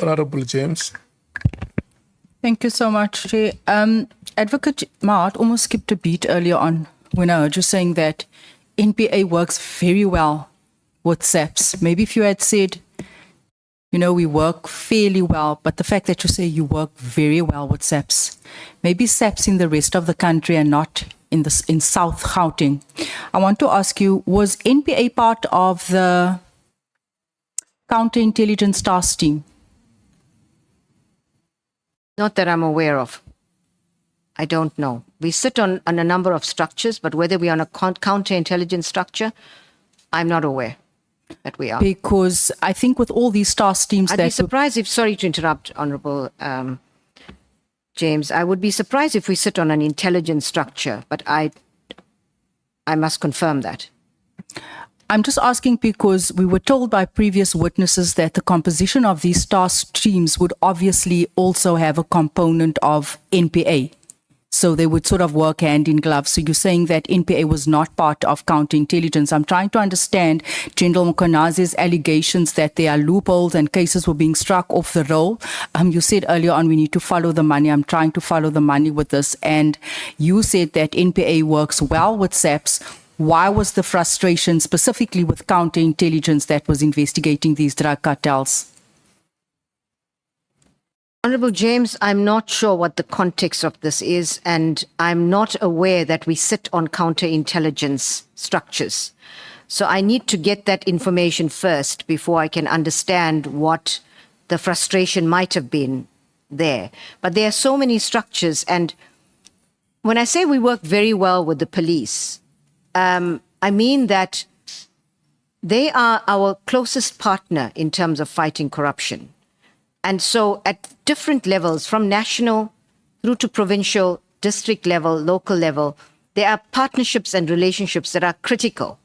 Honorable James. Thank you so much, Chair. Advocate Mart almost skipped a beat earlier on when I heard you saying that NPA works very well with SAPS. Maybe if you had said, you know, we work fairly well, but the fact that you say you work very well with SAPS, maybe SAPS in the rest of the country and not in South Gauteng. I want to ask you, was NPA part of the counterintelligence task team? Not that I'm aware of. I don't know. We sit on a number of structures, but whether we're on a counterintelligence structure, I'm not aware that we are. Because I think with all these task teams I'd be surprised if, sorry to interrupt, Honorable James, I would be surprised if we sit on an intelligence structure, but I must confirm that. I'm just asking because we were told by previous witnesses that the composition of these task teams would obviously also have a component of NPA. So they would sort of work hand in glove. So you're saying that NPA was not part of counterintelligence. I'm trying to understand General Mkonazi's allegations that there are loopholes and cases were being struck off the roll. You said earlier on we need to follow the money. I'm trying to follow the money with this. And you said that NPA works well with SAPS. Why was the frustration specifically with counterintelligence that was investigating these drug cartels? Honorable James, I'm not sure what the context of this is, and I'm not aware that we sit on counterintelligence structures. So I need to get that information first before I can understand what the frustration might have been there. But there are so many structures, and when I say we work very well with the police, I mean that they are our closest partner in terms of fighting corruption. And so at different levels, from national through to provincial, district level, local level, there are partnerships and relationships that are critical.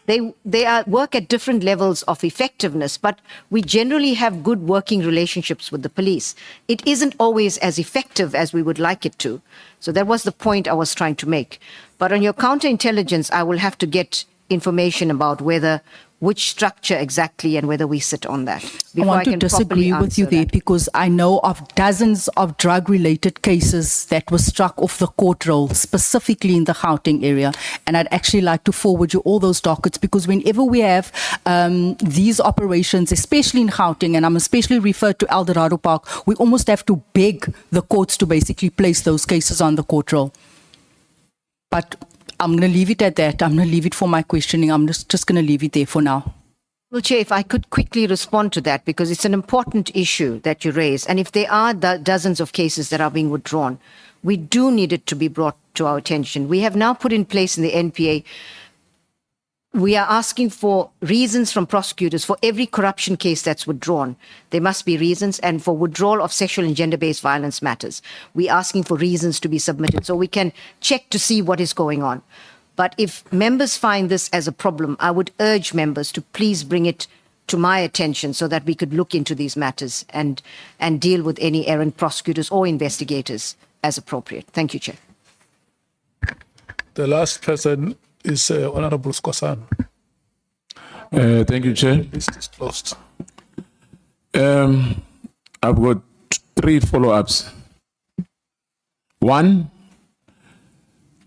They work at different levels of effectiveness, but we generally have good working relationships with the police. It isn't always as effective as we would like it to. So that was the point I was trying to make. But on your counterintelligence, I will have to get information about which structure exactly and whether we sit on that. I want to disagree with you there because I know of dozens of drug-related cases that were struck off the court roll, specifically in the Gauteng area. And I'd actually like to forward you all those dockets because whenever we have these operations, especially in Gauteng, and I'm especially referred to Eldorado Park, we almost have to beg the courts to basically place those cases on the court roll. But I'm going to leave it at that. I'm going to leave it for my questioning. I'm just going to leave it there for now. Well, Chair, if I could quickly respond to that, because it's an important issue that you raise. And if there are dozens of cases that are being withdrawn, we do need it to be brought to our attention. We have now put in place in the NPA, we are asking for reasons from prosecutors for every corruption case that's withdrawn. There must be reasons. And for withdrawal of sexual and gender-based violence matters, we're asking for reasons to be submitted so we can check to see what is going on. But if members find this as a problem, I would urge members to please bring it to my attention so that we could look into these matters and deal with any errant prosecutors or investigators as appropriate. Thank you, Chair. The last person is Honorable Skosan. Thank you, Chair. The list is closed. I've got 3 follow-ups. One,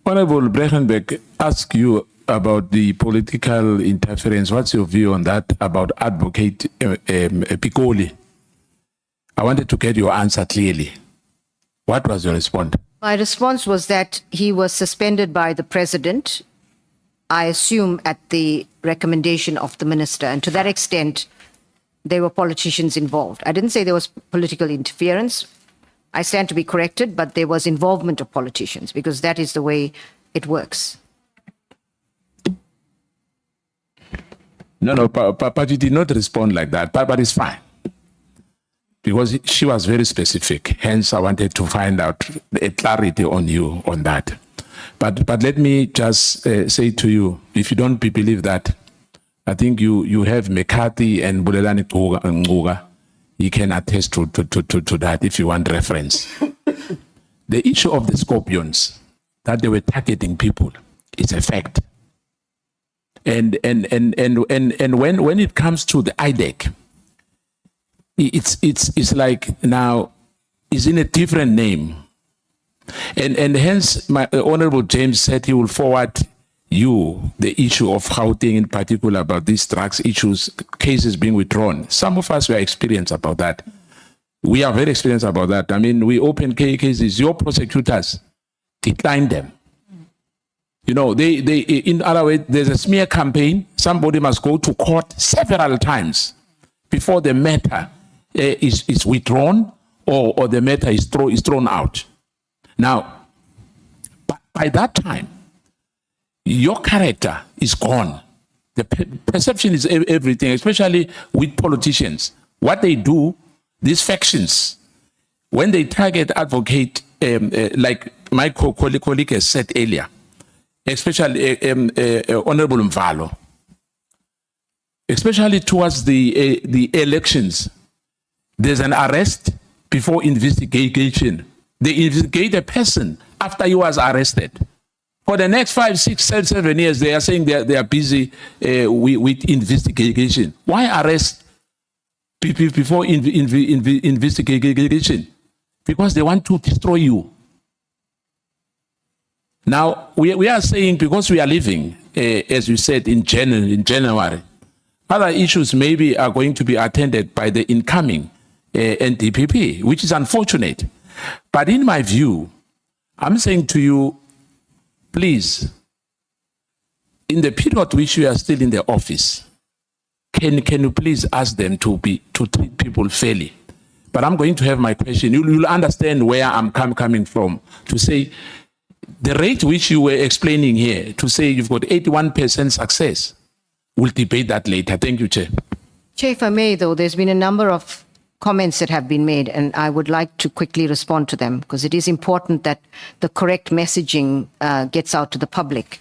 Honorable Brechenbeck asked you about the political interference. What's your view on that, about Advocate Piccoli? I wanted to get your answer clearly. What was your response? My response was that he was suspended by the President, I assume at the recommendation of the Minister. And to that extent, there were politicians involved. I didn't say there was political interference. I stand to be corrected, but there was involvement of politicians because that is the way it works. No, but you did not respond like that, but it's fine. Because she was very specific. Hence, I wanted to find out a clarity on you on that. But let me just say to you, if you don't believe that, I think you have McCarthy and Bulelani Nguga. You can attest to that if you want reference. The issue of the scorpions, that they were targeting people, is a fact. And when it comes to the IDEC, it's like now is in a different name. And hence, my Honorable James said he will forward you the issue of Gauteng in particular about these drugs issues, cases being withdrawn. Some of us were experienced about that. We are very experienced about that. I mean, we open cases, your prosecutors decline them. You know, they in other words, there's a smear campaign. Somebody must go to court several times before the matter is withdrawn or the matter is thrown out. Now, by that time, your character is gone. The perception is everything, especially with politicians. What they do, these factions, when they target advocate, like my colleague has said earlier, especially Honorable Mvalo, especially towards the elections, there's an arrest before investigation. They investigate a person after he was arrested. For the next 5, 6, 7 years, they are saying they are busy with investigation. Why arrest people before investigation? Because they want to destroy you. Now, we are saying because we are living, as you said, in January, other issues maybe are going to be attended by the incoming NDPP, which is unfortunate. But in my view, I'm saying to you, please, in the period which you are still in the office, can you please ask them to treat people fairly? But I'm going to have my question. You'll understand where I'm coming from. To say the rate which you were explaining here, to say you've got 81% success, we'll debate that later. Thank you, Chair. Chair, if I may, though, there's been a number of comments that have been made, and I would like to quickly respond to them because it is important that the correct messaging gets out to the public.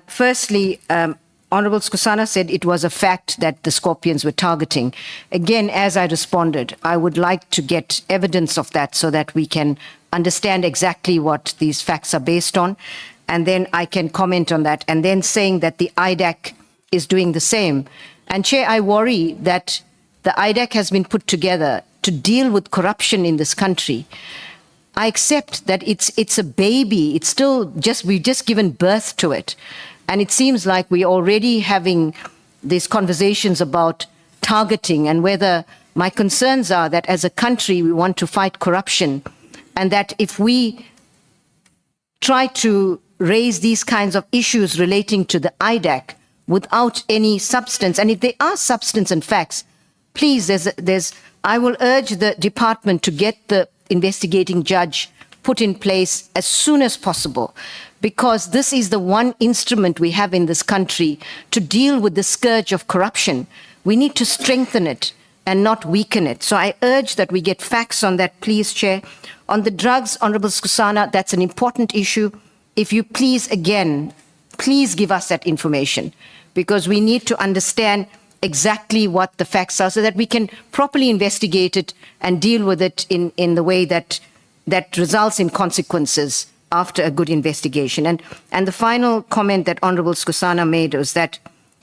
Firstly, Honorable Skosana said it was a fact that the Scorpions were targeting. Again, as I responded, I would like to get evidence of that so that we can understand exactly what these facts are based on, and then I can comment on that, and then saying that the IDAC is doing the same. And Chair, I worry that the IDAC has been put together to deal with corruption in this country. I accept that it's a baby. It's still we've just given birth to it. And it seems like we're already having these conversations about targeting and whether my concerns are that as a country, we want to fight corruption. And that if we try to raise these kinds of issues relating to the IDAC without any substance, and if there are substance and facts, please, I will urge the department to get the investigating judge put in place as soon as possible, because this is the one instrument we have in this country to deal with the scourge of corruption. We need to strengthen it and not weaken it. So I urge that we get facts on that, please, Chair. On the drugs, Honorable Skosana, that's an important issue. If you please, again, please give us that information, because we need to understand exactly what the facts are so that we can properly investigate it and deal with it in the way that results in consequences after a good investigation. And the final comment that Honorable Skosana made was that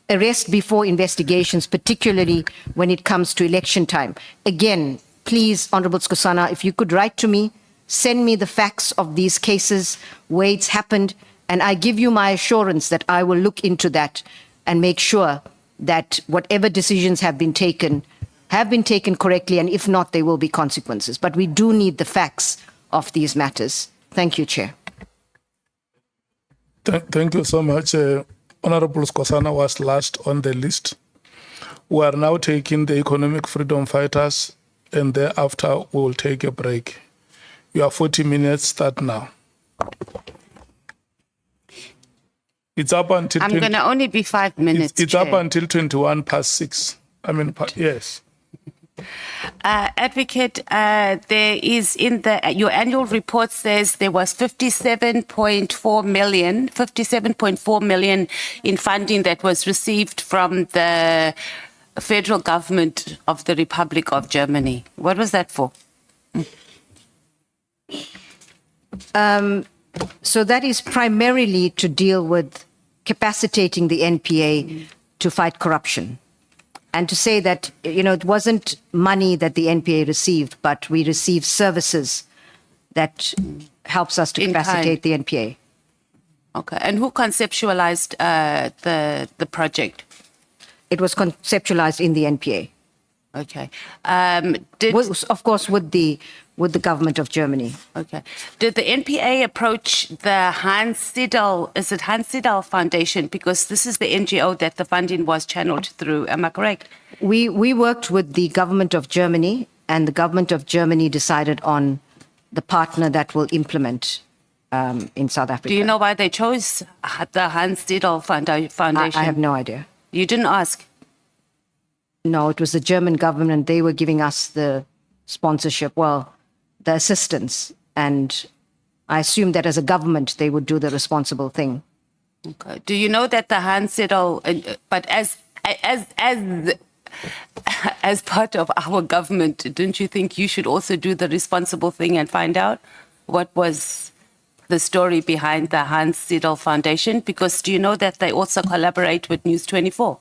arrest before investigations, particularly when it comes to election time. Again, please, Honorable Skosana, if you could write to me, send me the facts of these cases, where it's happened, and I give you my assurance that I will look into that and make sure that whatever decisions have been taken correctly, and if not, there will be consequences. But we do need the facts of these matters. Thank you, Chair. Thank you so much. Honorable Skosana was last on the list. We are now taking the economic freedom fighters, and thereafter we will take a break. Your 40 minutes start now. It's up until... I'm going to only be 5 minutes, It's Chair. up until 21 past 6. Yes. Advocate, there is in your annual report says there was 57.4 million in funding that was received from the federal government of the Republic of Germany. What was that for? So that is primarily to deal with capacitating the NPA to fight corruption. and to say that, it wasn't money that the NPA received, but we received services that helps us to In capacitate the NPA. Okay. And who conceptualized the project? It was conceptualized in the NPA. Okay. Of course, with the government of Germany. Okay. Did the NPA approach the Hans Siedel, is it Hans Siedel Foundation? Because this is the NGO that the funding was channeled through. Am I correct? We worked with the government of Germany, and the government of Germany decided on the partner that will implement in South Africa. Do you know why they chose the Hans Siedel Foundation? I have no idea. You didn't ask? No, it was the German government. They were giving us the sponsorship, the assistance. And I assumed that as a government, they would do the responsible thing. Okay. Do you know that the Hans Siedel, but as part of our government, don't you think you should also do the responsible thing and find out what was the story behind the Hans Siedel Foundation? Because do you know that they also collaborate with News 24?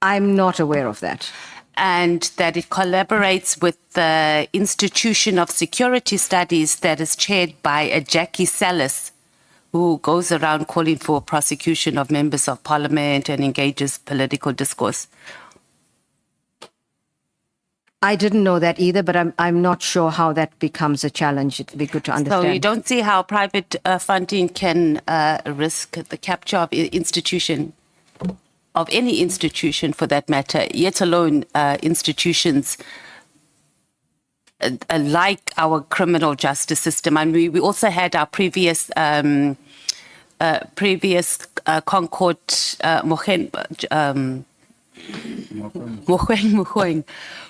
I'm not aware of that. And that it collaborates with the Institution of Security Studies that is chaired by a Jackie Salas, who goes around calling for prosecution of members of parliament and engages political discourse. I didn't know that either, but I'm not sure how that becomes a challenge. It'd be good to understand. So you don't see how private funding can risk the capture of of any institution for that matter, yet alone institutions like our criminal justice system. And we also had our previous Concord Mogoeng,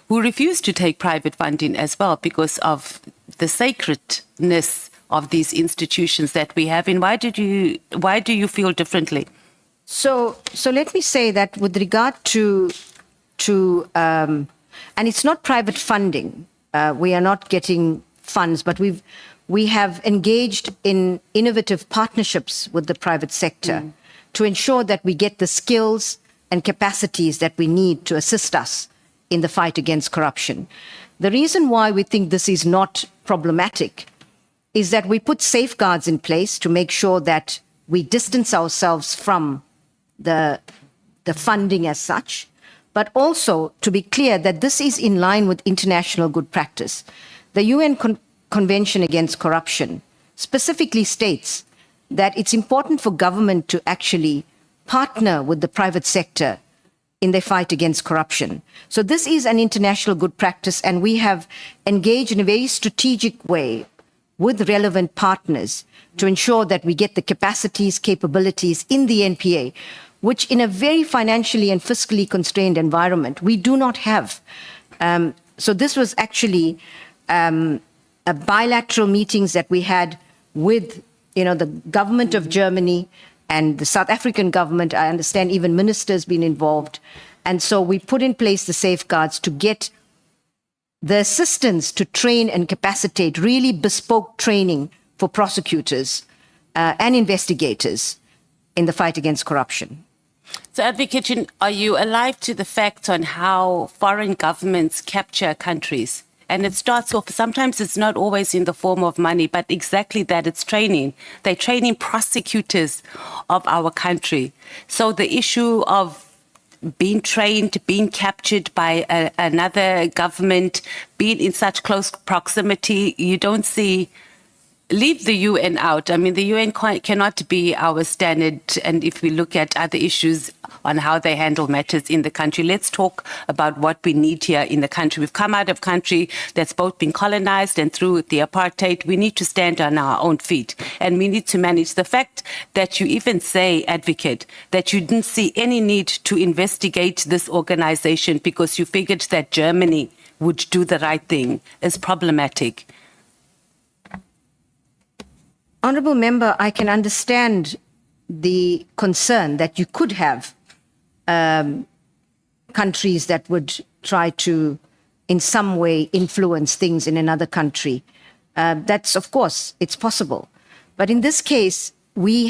who refused to take private funding as well because of the sacredness of these institutions that we have. And why do you feel differently? So let me say that with regard to and it's not private funding. We are not getting funds, but we have engaged in innovative partnerships with the private sector to ensure that we get the skills and capacities that we need to assist us in the fight against corruption. The reason why we think this is not problematic is that we put safeguards in place to make sure that we distance ourselves from the funding as such, but also to be clear that this is in line with international good practice. The UN Convention Against Corruption specifically states that it's important for government to actually partner with the private sector in their fight against corruption. So this is an international good practice, and we have engaged in a very strategic way with relevant partners to ensure that we get the capacities, capabilities in the NPA, which in a very financially and fiscally constrained environment, we do not have. So this was actually a bilateral meetings that we had with, the government of Germany and the South African government. I understand even ministers been involved. And so we put in place the safeguards to get the assistance to train and capacitate, really bespoke training for prosecutors and investigators in the fight against corruption. So, Advocate Chin, are you alive to the facts on how foreign governments capture countries? And it starts off, sometimes it's not always in the form of money, but exactly that, it's training. They're training prosecutors of our country. So the issue of being trained, being captured by another government, being in such close proximity, you don't see, leave the UN out. I mean, the UN cannot be our standard. And if we look at other issues on how they handle matters in the country, let's talk about what we need here in the country. We've come out of a country that's both been colonized and through the apartheid. We need to stand on our own feet, and we need to manage. The fact that you even say, Advocate, that you didn't see any need to investigate this organization because you figured that Germany would do the right thing is problematic. Honourable Member, I can understand the concern that you could have countries that would try to, in some way, influence things in another country. That's, of course, it's possible. But in this case, we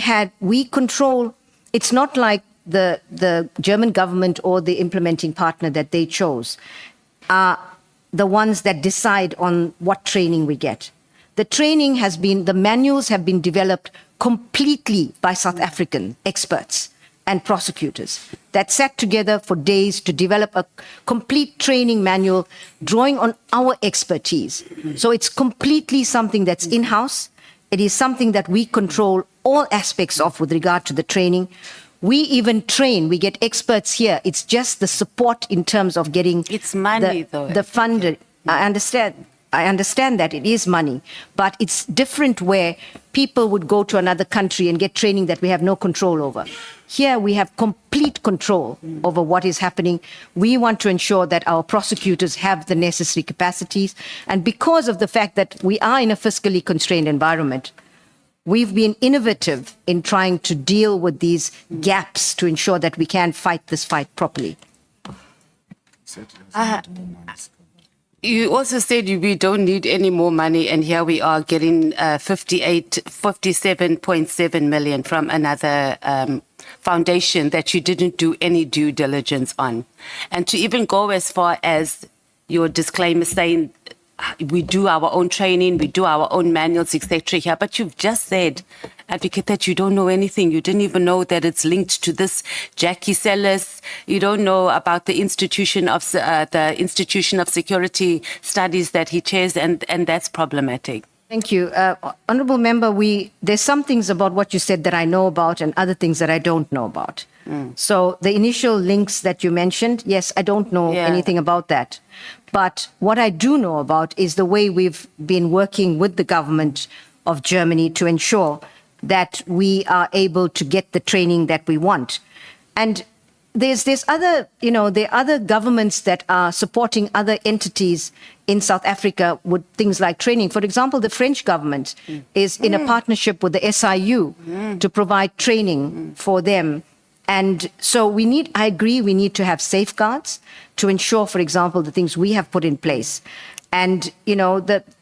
control, it's not like the German government or the implementing partner that they chose are the ones that decide on what training we get. The manuals have been developed completely by South African experts and prosecutors that sat together for days to develop a complete training manual drawing on our expertise. So it's completely something that's in-house. It is something that we control all aspects of with regard to the training. We even train, we get experts here. It's just the support in terms of getting It's money, though. the funded. I understand that it is money, but it's different where people would go to another country and get training that we have no control over. Here we have complete control over what is happening. We want to ensure that our prosecutors have the necessary capacities. And because of the fact that we are in a fiscally constrained environment, we've been innovative in trying to deal with these gaps to ensure that we can fight this fight properly. You also said we don't need any more money, and here we are getting 57.7 million from another foundation that you didn't do any due diligence on. And to even go as far as your disclaimer saying we do our own training, we do our own manuals, etc. here, but you've just said, Advocate, that you don't know anything. You didn't even know that it's linked to this Jackie Sellis. You don't know about the Institution of Security Studies that he chairs, and that's problematic. Thank you. Honourable Member, there's some things about what you said that I know about and other things that I don't know about. So the initial links that you mentioned, yes, I don't know anything about that. But what I do know about is the way we've been working with the government of Germany to ensure that we are able to get the training that we want. And there's other, there are other governments that are supporting other entities in South Africa with things like training. For example, the French government is in a partnership with the SIU to provide training for them. And so I agree, we need to have safeguards to ensure, for example, the things we have put in place. And,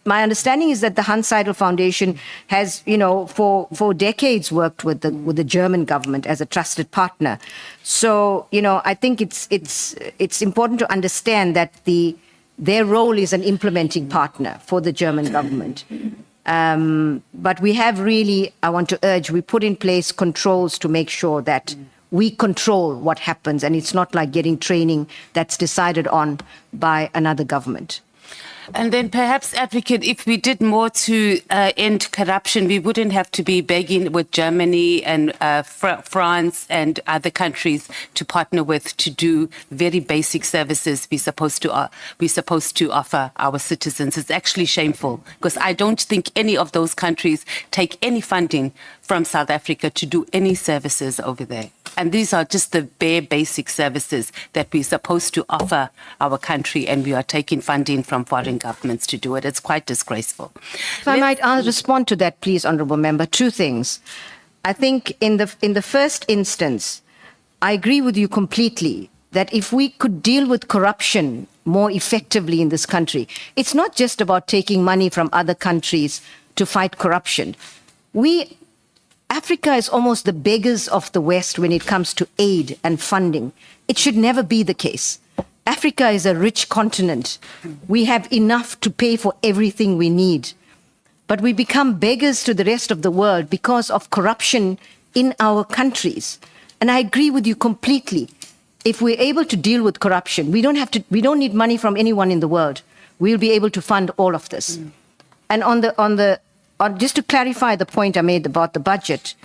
my understanding is that the Hans Seidel Foundation has, for decades worked with the German government as a trusted partner. So, I think it's important to understand that their role is an implementing partner for the German government. But we have really, I want to urge, we put in place controls to make sure that we control what happens, and it's not like getting training that's decided on by another government. And then perhaps, Advocate, if we did more to end corruption, we wouldn't have to be begging with Germany and France and other countries to partner with to do very basic services we're supposed to offer our citizens. It's actually shameful, because I don't think any of those countries take any funding from South Africa to do any services over there. And these are just the bare basic services that we're supposed to offer our country, and we are taking funding from foreign governments to do it. It's quite disgraceful. If I might respond to that, please, Honourable Member. Two things. I think in the first instance, I agree with you completely that if we could deal with corruption more effectively in this country, it's not just about taking money from other countries to fight corruption. Africa is almost the beggars of the West when it comes to aid and funding. It should never be the case. Africa is a rich continent. We have enough to pay for everything we need. But we become beggars to the rest of the world because of corruption in our countries. And I agree with you completely. If we're able to deal with corruption, we don't need money from anyone in the world. We'll be able to fund all of this. And just to clarify the point I made about the budget,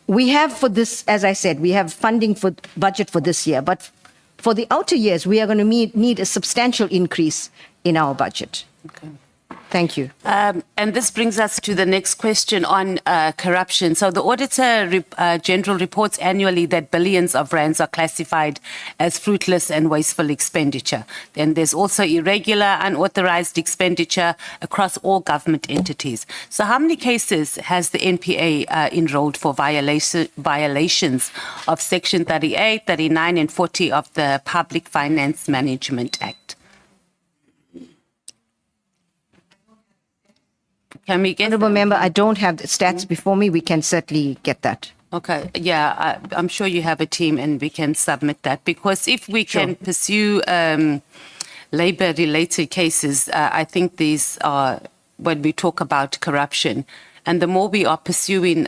we have for this, as I said, we have funding for budget for this year, but for the outer years, we are going to need a substantial increase in our budget. Okay. Thank you. And this brings us to the next question on corruption. So the Auditor General reports annually that billions of rands are classified as fruitless and wasteful expenditure. Then there's also irregular, unauthorized expenditure across all government entities. So how many cases has the NPA enrolled for violations of Section 38, 39 and 40 of the Public Finance Management Act? Can we get Honourable Member, I don't have the stats before me. We can certainly get that. Okay, yeah, I'm sure you have a team and we can submit that, because if we can pursue labor-related cases, I think these are when we talk about corruption. And the more we are pursuing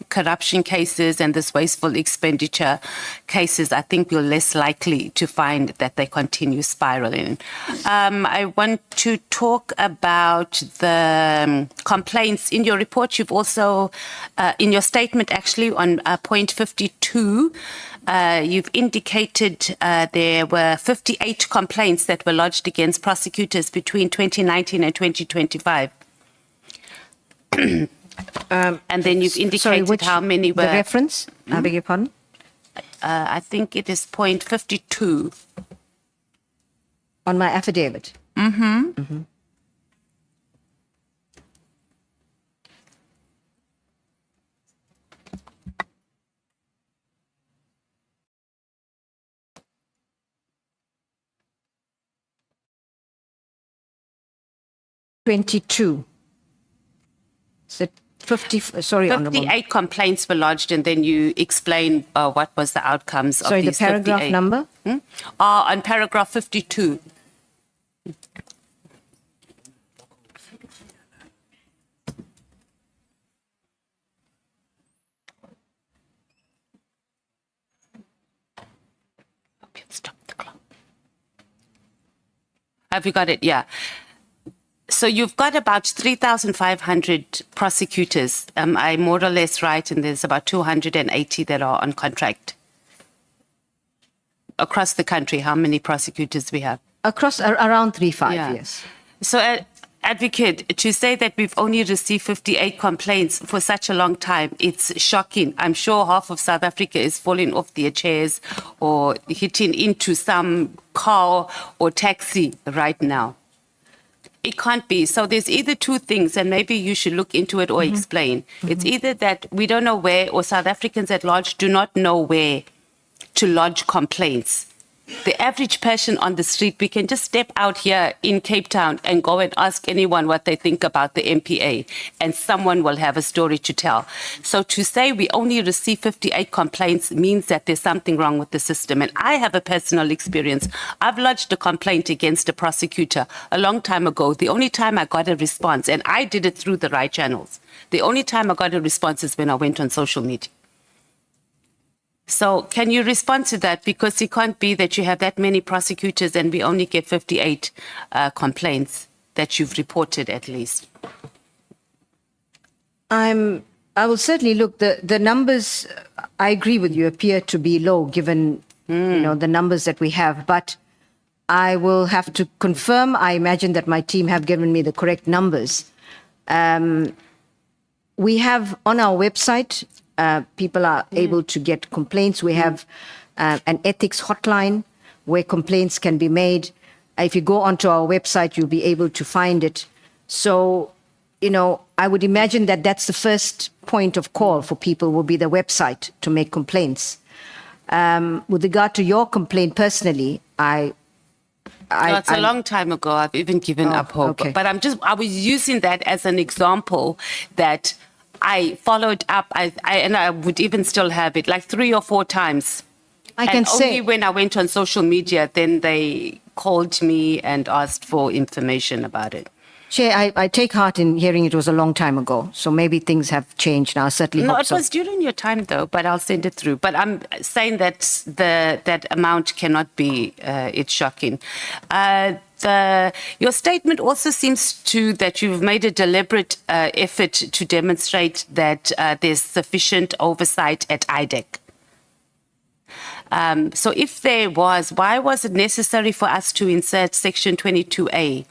corruption cases and this wasteful expenditure cases, I think we're less likely to find that they continue spiraling. I want to talk about the complaints. In your report, you've also, in your statement actually on point 52, you've indicated there were 58 complaints that were lodged against prosecutors between 2019 and 2025. And then you've indicated how many were... The reference? I beg your pardon? I think it is point 52. On my affidavit? Mm-hmm. 22. Is it 50? Sorry, Honourable. 58 complaints were lodged, and then you explain what was the outcomes of Sorry, these the paragraph 58. number? On paragraph 52. Stop the clock. Have you got it? Yeah. So you've got about 3,500 prosecutors. Am I more or less right? And there's about 280 that are on contract. Across the country, how many prosecutors we have? Across around 3-5, Yeah. yes. So, Advocate, to say that we've only received 58 complaints for such a long time, it's shocking. I'm sure half of South Africa is falling off their chairs or hitting into some car or taxi right now. It can't be. So there's either two things, and maybe you should look into it or explain. It's either that we don't know where, or South Africans at large do not know where to lodge complaints. The average person on the street, we can just step out here in Cape Town and go and ask anyone what they think about the NPA, and someone will have a story to tell. So to say we only receive 58 complaints means that there's something wrong with the system. And I have a personal experience. I've lodged a complaint against a prosecutor a long time ago. The only time I got a response, and I did it through the right channels, the only time I got a response is when I went on social media. So can you respond to that? Because it can't be that you have that many prosecutors and we only get 58 complaints that you've reported at least. I will certainly look. The numbers, I agree with you, appear to be low given the numbers that we have. But I will have to confirm. I imagine that my team have given me the correct numbers. We have on our website, people are able to get complaints. We have an ethics hotline where complaints can be made. If you go onto our website, you'll be able to find it. So, I would imagine that that's the first point of call for people will be the website to make complaints. With regard to your complaint personally, It's a long time ago. I've even given up hope. Okay. But I was using that as an example that I followed up, and I would even still have it, like 3 or 4 times. Only when I went on social media, then they called me and asked for information about it. Chair, I take heart in hearing it was a long time ago, so maybe things have changed now. I certainly No, hope it so. was during your time, though, but I'll send it through. But I'm saying that that amount cannot be, it's shocking. Your statement also seems that you've made a deliberate effort to demonstrate that there's sufficient oversight at IDEC. So if there was, why was it necessary for us to insert Section 22A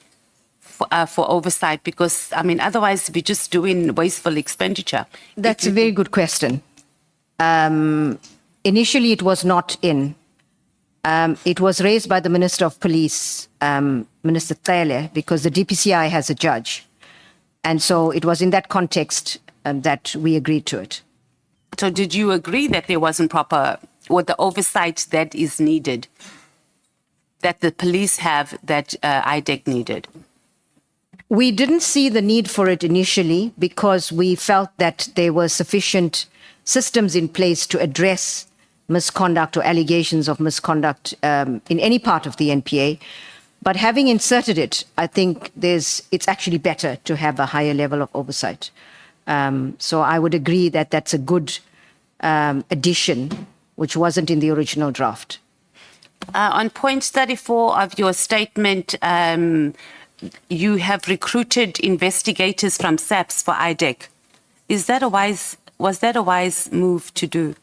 for oversight? Because, otherwise we're just doing wasteful expenditure. That's a very good question. Initially, it was not in. It was raised by the Minister of Police, Minister Tele, because the DPCI has a judge. And so it was in that context that we agreed to it. So did you agree that there wasn't proper, or the oversight that is needed, that the police have, that IDEC needed? We didn't see the need for it initially because we felt that there was sufficient systems in place to address misconduct or allegations of misconduct in any part of the NPA. But having inserted it, I think it's actually better to have a higher level of oversight. So I would agree that that's a good addition, which wasn't in the original draft. On point 34 of your statement, you have recruited investigators from SAPS for IDEC. Was that a wise move to do?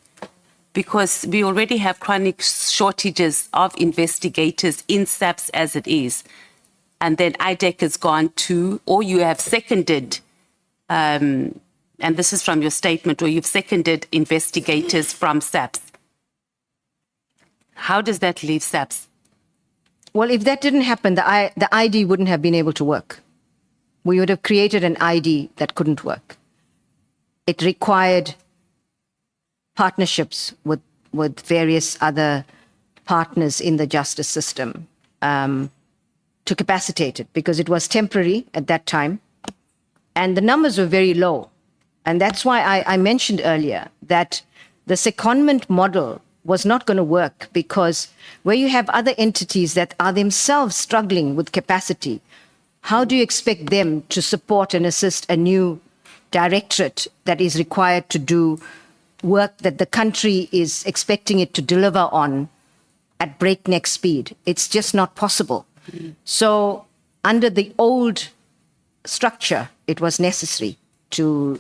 Because we already have chronic shortages of investigators in SAPS as it is. And then IDEC has gone to, or you have seconded, and this is from your statement, or you've seconded investigators from SAPS. How does that leave SAPS? Well, if that didn't happen, the ID wouldn't have been able to work. We would have created an ID that couldn't work. It required partnerships with various other partners in the justice system to capacitate it, because it was temporary at that time. And the numbers were very low. And that's why I mentioned earlier that the secondment model was not going to work, because where you have other entities that are themselves struggling with capacity, how do you expect them to support and assist a new directorate that is required to do work that the country is expecting it to deliver on at breakneck speed? It's just not possible. So under the old structure, it was necessary to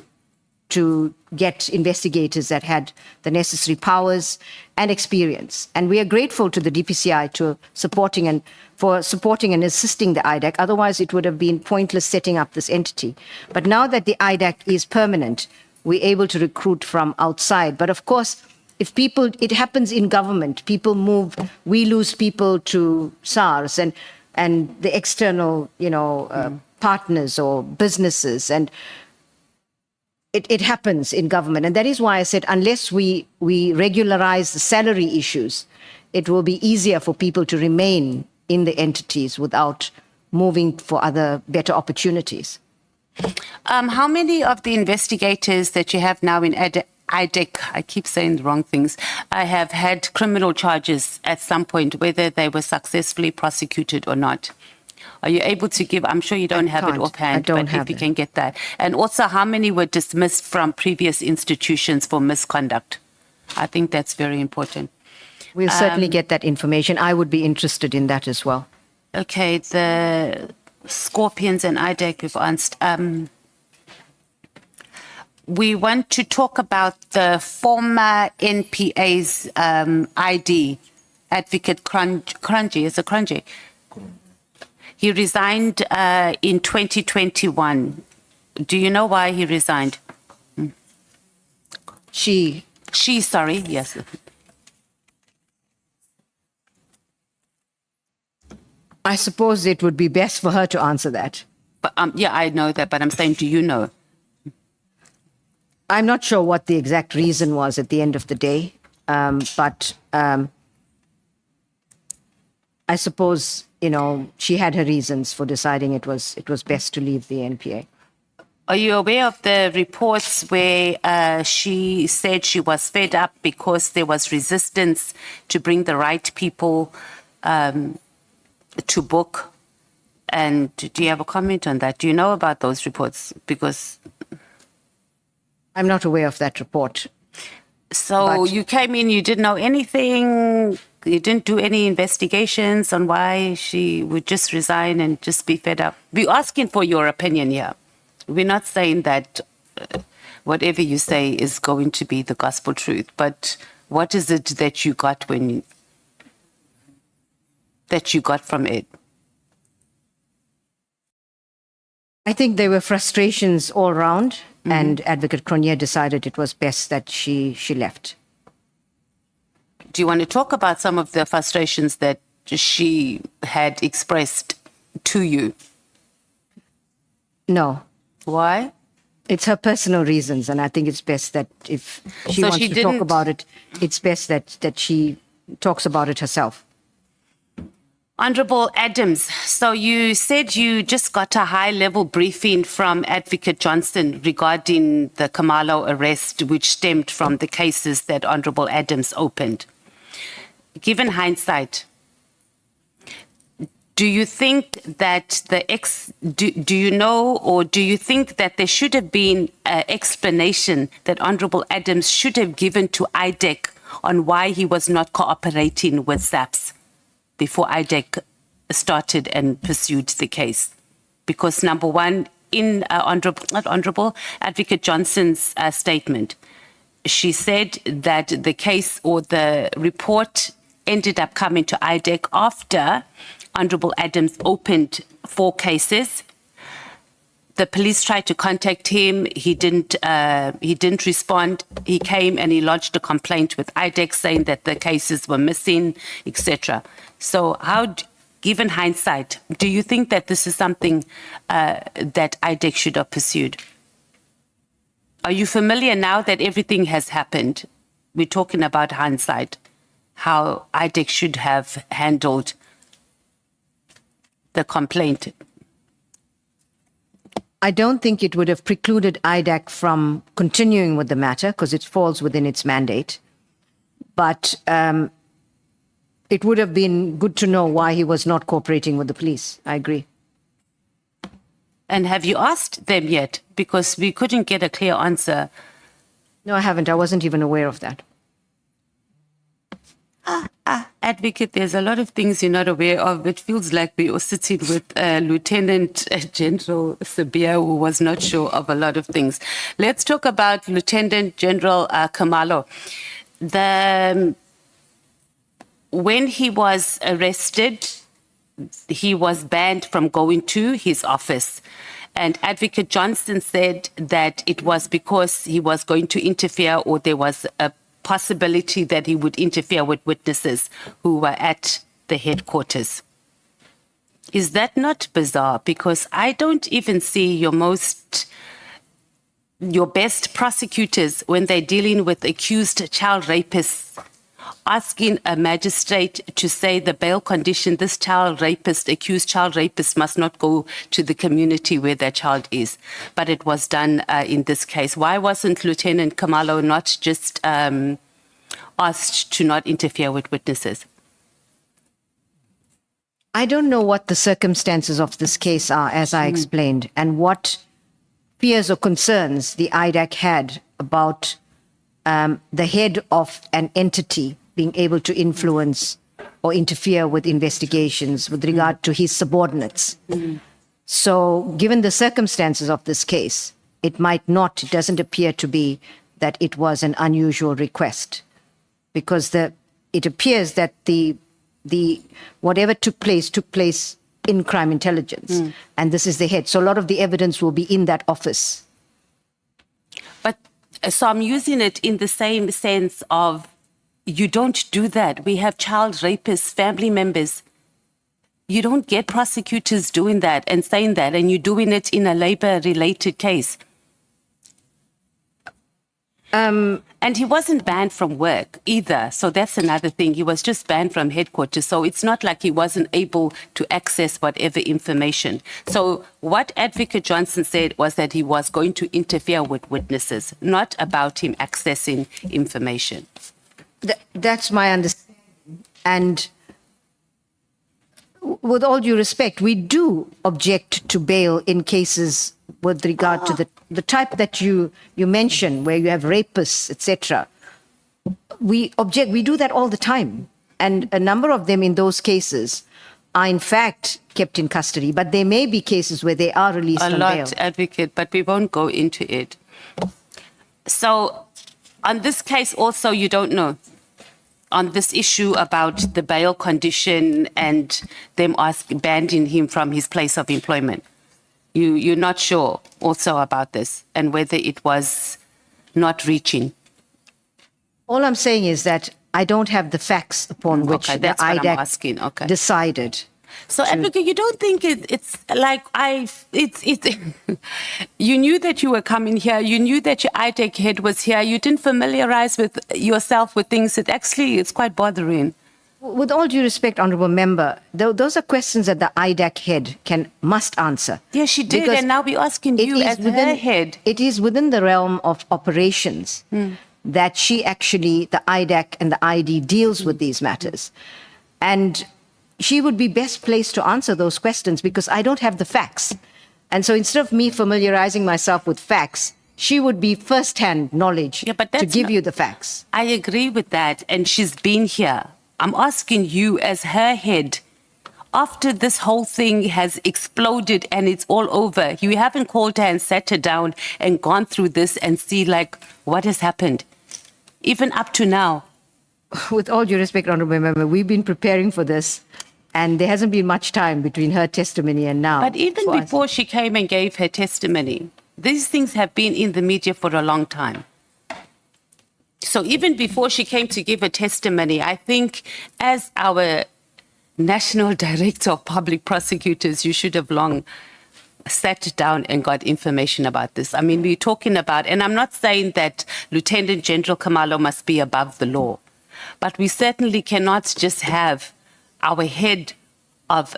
get investigators that had the necessary powers and experience. And we are grateful to the DPCI for supporting and assisting the IDAC. Otherwise, it would have been pointless setting up this entity. But now that the IDAC is permanent, we're able to recruit from outside. But of course, it happens in government, people move, we lose people to SARS and the external, partners or businesses. And it happens in government. And that is why I said, unless we regularize the salary issues, it will be easier for people to remain in the entities without moving for other better opportunities. How many of the investigators that you have now in IDEC, I keep saying the wrong things, have had criminal charges at some point, whether they were successfully prosecuted or not? Are you able to give? I'm sure you don't have it offhand, but if you can get that. And also, how many were dismissed from previous institutions for misconduct? I think that's very important. We'll certainly get that information. I would be interested in that as well. Okay, the Scorpions and IDEC we've answered. We want to talk about the former NPA's ID, Advocate Kranji. Is it Kranji? He resigned in 2021. Do you know why he resigned? She, sorry, yes. I suppose it would be best for her to answer that. But, yeah, I know that, but I'm saying, do you know? I'm not sure what the exact reason was at the end of the day, but I suppose, she had her reasons for deciding it was best to leave the NPA. Are you aware of the reports where she said she was fed up because there was resistance to bring the right people to book? And do you have a comment on that? Do you know about those reports? Because I'm not aware of that report. So you came in, you didn't know anything, you didn't do any investigations on why she would just resign and just be fed up. We're asking for your opinion here. We're not saying that whatever you say is going to be the gospel truth, but what is it that you got from it? I think there were frustrations all around, and Advocate Cronje decided it was best that she left. Do you want to talk about some of the frustrations that she had expressed to you? No. Why? It's her personal reasons, and I think it's best that if she wants to talk about it, it's best that she talks about it herself. Honorable Adams, so you said you just got a high-level briefing from Advocate Johnson regarding the Khumalo arrest, which stemmed from the cases that Honorable Adams opened. Given hindsight, do you think that do you know, or do you think that there should have been an explanation that Honorable Adams should have given to IDEC on why he was not cooperating with SAPS before IDEC started and pursued the case? Because number one, in Advocate Johnson's statement, she said that the case or the report ended up coming to IDEC after Honorable Adams opened 4 cases. The police tried to contact him. He didn't respond. He came and he lodged a complaint with IDEC saying that the cases were missing, etc. So given hindsight, do you think that this is something that IDEC should have pursued? Are you familiar now that everything has happened? We're talking about hindsight, how IDEC should have handled the complaint. I don't think it would have precluded IDAC from continuing with the matter because it falls within its mandate. But it would have been good to know why he was not cooperating with the police. I agree. And have you asked them yet? Because we couldn't get a clear answer. No, I haven't. I wasn't even aware of that. Advocate, there's a lot of things you're not aware of. It feels like we are sitting with Lieutenant General Sabia, who was not sure of a lot of things. Let's talk about Lieutenant General Khumalo. When he was arrested, he was banned from going to his office. And Advocate Johnson said that it was because he was going to interfere, or there was a possibility that he would interfere with witnesses who were at the headquarters. Is that not bizarre? Because I don't even see your best prosecutors, when they're dealing with accused child rapists, asking a magistrate to say the bail condition, this accused child rapist must not go to the community where their child is. But it was done in this case. Why wasn't Lieutenant Khumalo not just asked to not interfere with witnesses? I don't know what the circumstances of this case are, as I explained, and what fears or concerns the IDAC had about the head of an entity being able to influence or interfere with investigations with regard to his subordinates. So given the circumstances of this case, it doesn't appear to be that it was an unusual request, because it appears that the whatever took place in crime intelligence, and this is the head. So a lot of the evidence will be in that office. But so I'm using it in the same sense of, you don't do that. We have child rapists, family members. You don't get prosecutors doing that and saying that, and you're doing it in a labor-related case. And he wasn't banned from work either. So that's another thing. He was just banned from headquarters. So it's not like he wasn't able to access whatever information. So what Advocate Johnson said was that he was going to interfere with witnesses, not about him accessing information. That's my understanding. And with all due respect, we do object to bail in cases with regard to the type that you mentioned, where you have rapists, etc. We object. We do that all the time. And a number of them in those cases are in fact kept in custody, but there may be cases where they are released on bail. A lot, Advocate, but we won't go into it. So on this case also, you don't know, on this issue about the bail condition and them banning him from his place of employment. You're not sure also about this and whether it was not reaching. All I'm saying is that I don't have the facts upon which the IDAC decided. So, Advocate, you don't think it's like you knew that you were coming here, you knew that your IDEC head was here, you didn't familiarize yourself with things that actually it's quite bothering. With all due respect, Honourable Member, those are questions that the IDAC head must answer. Yes, she did, Because and now we're asking it you is as her head. It is within the realm of operations that she actually, the IDAC and the ID deals with these matters. And she would be best placed to answer those questions because I don't have the facts. And so instead of me familiarizing myself with facts, she would be first-hand knowledge Yeah, but to that's give not- you the facts. I agree with that, and she's been here. I'm asking you as her head, after this whole thing has exploded and it's all over, you haven't called her and sat her down and gone through this and see like what has happened, even up to now. With all due respect, Honourable Member, we've been preparing for this and there hasn't been much time between her testimony and now. But even for us. before she came and gave her testimony, these things have been in the media for a long time. So even before she came to give her testimony, I think as our National Director of Public Prosecutors, you should have long sat down and got information about this. I mean, we're talking about, and I'm not saying that Lieutenant General Kamalo must be above the law, but we certainly cannot just have our head of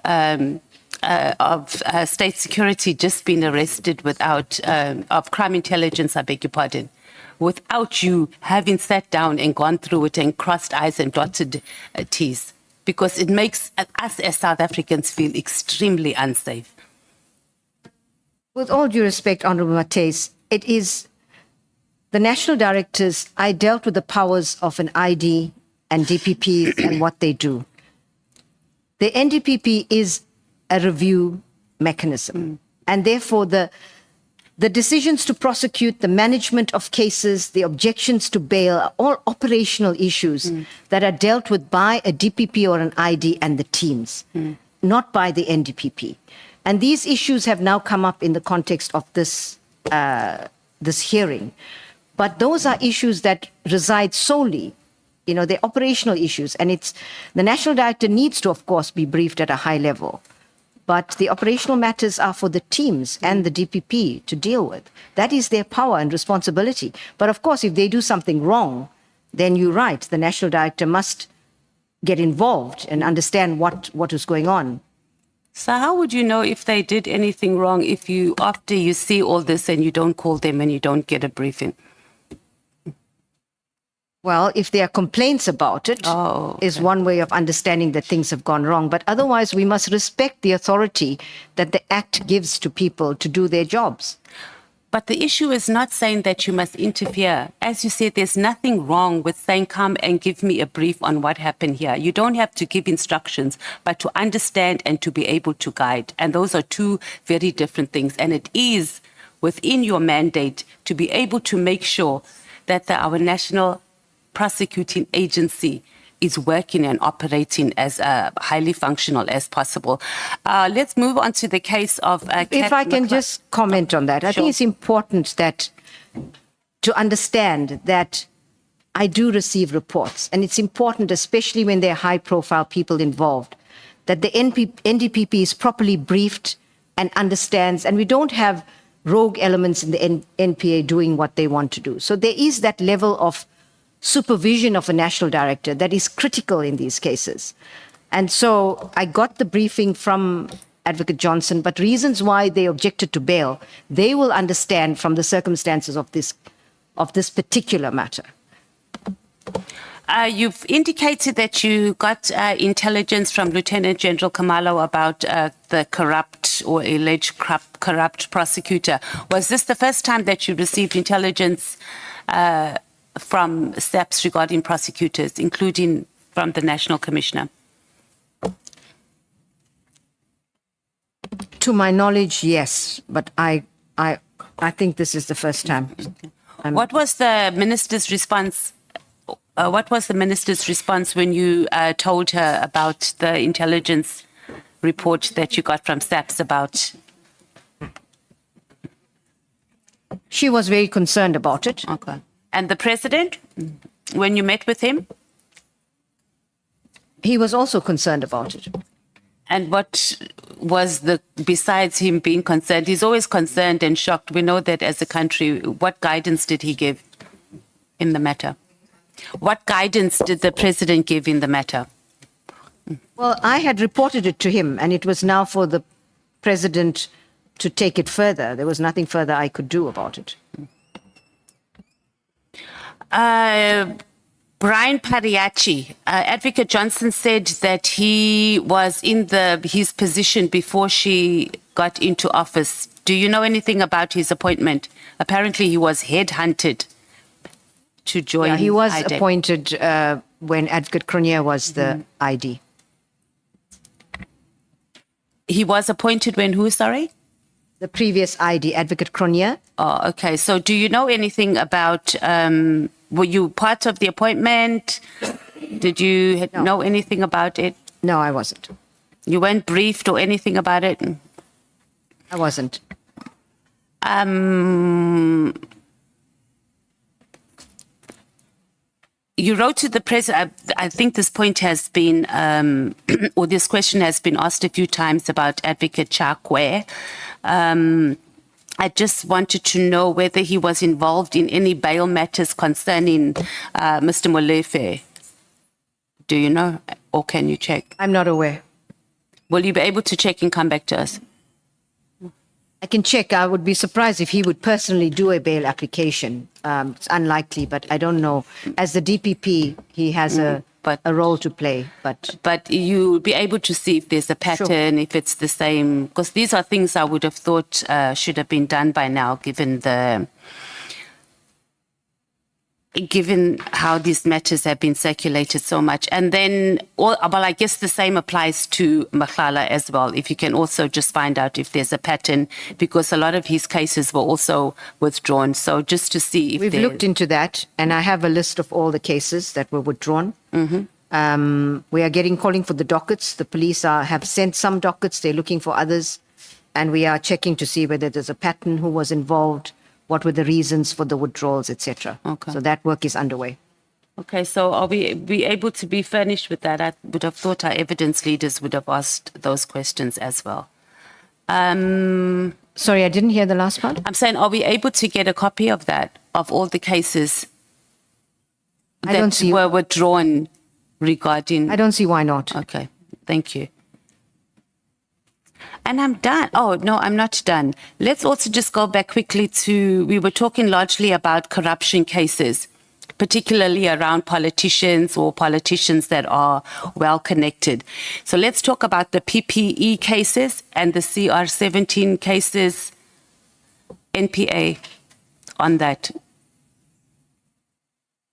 state security just been arrested without, of crime intelligence, I beg your pardon, without you having sat down and gone through it and crossed I's and dotted T's, because it makes us as South Africans feel extremely unsafe. With all due respect, Honourable Mates, it is the national directors. I dealt with the powers of an ID and DPP and what they do. The NDPP is a review mechanism, and therefore the decisions to prosecute, the management of cases, the objections to bail are all operational issues that are dealt with by a DPP or an ID and the teams, not by the NDPP. And these issues have now come up in the context of this hearing. But those are issues that reside solely, they're operational issues. And the National Director needs to, of course, be briefed at a high level. But the operational matters are for the teams and the DPP to deal with. That is their power and responsibility. But of course, if they do something wrong, then you're right, the National Director must get involved and understand what is going on. So how would you know if they did anything wrong if you, after you see all this and you don't call them and you don't get a briefing? Well, if there are complaints about it, is one way of understanding that things have gone wrong. But otherwise, we must respect the authority that the Act gives to people to do their jobs. But the issue is not saying that you must interfere. As you said, there's nothing wrong with saying, come and give me a brief on what happened here. You don't have to give instructions, but to understand and to be able to guide. And those are two very different things. And it is within your mandate to be able to make sure that our national prosecuting agency is working and operating as highly functional as possible. Let's move on to the case of... If I can just comment on that. I think it's important to understand that I do receive reports, and it's important, especially when there are high-profile people involved, that the NDPP is properly briefed and understands, and we don't have rogue elements in the NPA doing what they want to do. So there is that level of supervision of a national director that is critical in these cases. And so I got the briefing from Advocate Johnson, but reasons why they objected to bail, they will understand from the circumstances of this particular matter. You've indicated that you got intelligence from Lieutenant General Kamalo about the corrupt or alleged corrupt prosecutor. Was this the first time that you received intelligence from SAPS regarding prosecutors, including from the National Commissioner? To my knowledge, yes, but I think this is the first time. What was the minister's response? What was the minister's response when you told her about the intelligence report that you got from SAPS about? She was very concerned about it. Okay. And the president, when you met with him? He was also concerned about it. And what was besides him being concerned, he's always concerned and shocked. We know that as a country. What guidance did he give in the matter? What guidance did the president give in the matter? Well, I had reported it to him, and it was now for the president to take it further. There was nothing further I could do about it. Brian Pariachi, Advocate Johnson said that he was in his position before she got into office. Do you know anything about his appointment? Apparently, he was headhunted to join. Yeah, he was IDEC. appointed when Advocate Cronje was the ID. He was appointed when who, sorry? The previous ID, Advocate Cronje. Oh, okay. So do you know anything about, were you part of the appointment? Did you know anything about it? No, I wasn't. You weren't briefed or anything about it? I wasn't. You wrote to the president, I think this point has been, or this question has been asked a few times about Advocate Chakwe. I just wanted to know whether he was involved in any bail matters concerning Mr. Molefe. Do you know, or can you check? I'm not aware. Will you be able to check and come back to us? I can check. I would be surprised if he would personally do a bail application. It's unlikely, but I don't know. As the DPP, he has a role to play. But you'll be able to see if there's a pattern, if it's the same, because these are things I would have thought should have been done by now, given how these matters have been circulated so much. And then, well, I guess the same applies to Makhlala as well. If you can also just find out if there's a pattern, because a lot of his cases were also withdrawn. So just to see if We've looked into that, and I have a list of all the cases that were withdrawn. We are calling for the dockets. The police have sent some dockets. They're looking for others. And we are checking to see whether there's a pattern, who was involved, what were the reasons for the withdrawals, etc. Okay. So that work is underway. Okay, so are we able to be furnished with that? I would have thought our evidence leaders would have asked those questions as well. Sorry, I didn't hear the last part. I'm saying, are we able to get a copy of that, of all the cases I don't that see. were withdrawn regarding... I don't see why not. Okay, thank you. And I'm done. Oh, no, I'm not done. Let's also just go back quickly to, we were talking largely about corruption cases, particularly around politicians or politicians that are well connected. So let's talk about the PPE cases and the CR17 cases, NPA on that.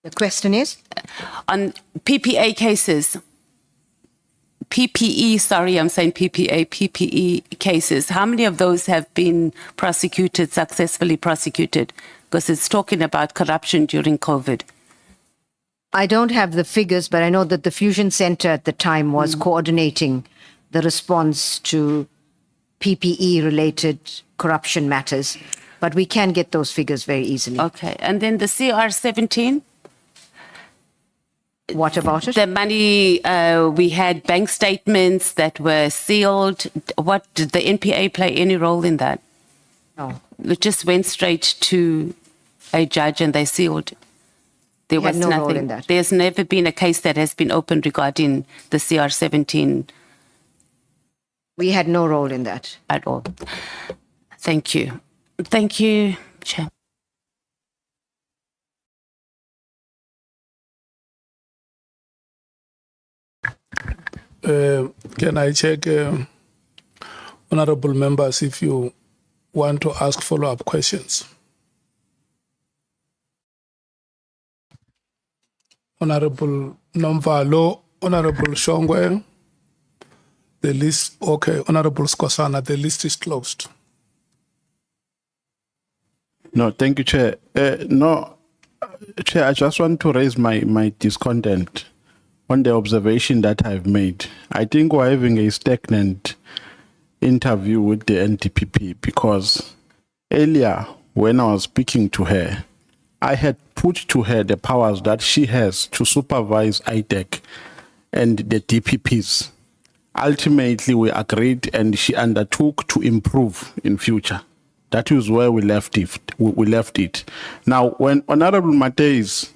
The question is? On PPA cases, PPE, sorry, I'm saying PPA, PPE cases, how many of those have been prosecuted, successfully prosecuted? Because it's talking about corruption during COVID. I don't have the figures, but I know that the Fusion Center at the time was coordinating the response to PPE-related corruption matters. But we can get those figures very easily. Okay, and then the CR17? What about it? The money, we had bank statements that were sealed. What, did the NPA play any role in that? No. It just went straight to a judge and they sealed. There We had was no nothing. role in that. There's never been a case that has been opened regarding the CR17 We had no role in that. at all. Thank you. Thank you, Chair. Can I check, honorable members, if you want to ask follow-up questions? Honorable Nomvalo, Honorable Shongwe, the list, okay, Honorable Skosana, the list is closed. No, thank you, Chair. Chair, I just want to raise my discontent on the observation that I've made. I think we're having a stagnant interview with the NDPP because earlier when I was speaking to her, I had put to her the powers that she has to supervise IDEC and the DPPs. Ultimately, we agreed and she undertook to improve in future. That is where we left it. Now, when Honorable Mateis